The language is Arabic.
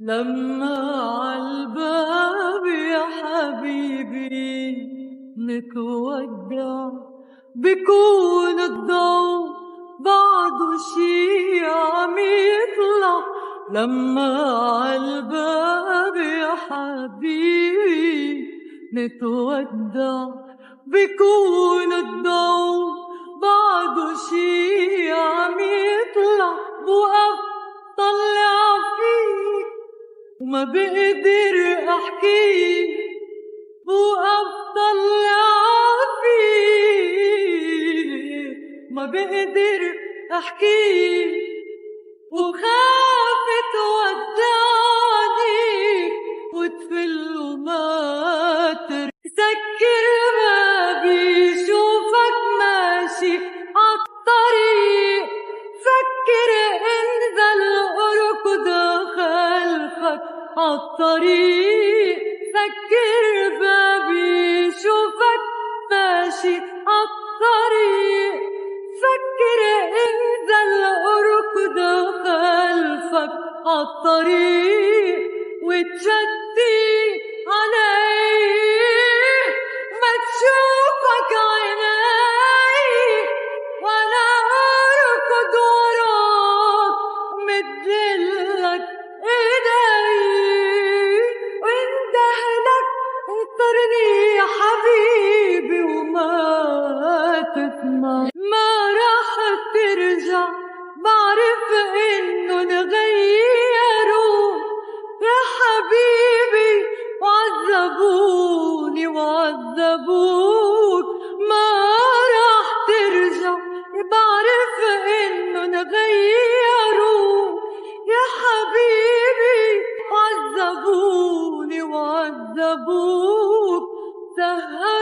لما عالباب يا حبيبي نتودع بكون الضو بعده شي عم يطلع. لما عالباب يا حبيبي نتودع بكون الضو بعده شي عم يطلع. بوقف طلع فيك وما بقدر احكي، بوقف طلع فيك ما بقدر احكي، وخاف تودعني وتفل وما تسكر بابي شوفك ماشي عالطريق. فكر انزل اركض خلفك عالطريق. فكر بابي شوفك ماشي عالطريق. فكر انزل اركض خلفك عالطريق وتشتي علي ما تشوفك عيني وانا اركض وراك ومدلك ايدي واندهلك انطرني يا حبيبي وما تسمع. ما راح ترجع بعرف انه نغيروا يا حبيبي وعذبوني وعذبوك. ما راح ترجع بعرف انه نغيروا يا حبيبي وعذبوني وعذبوك. سهر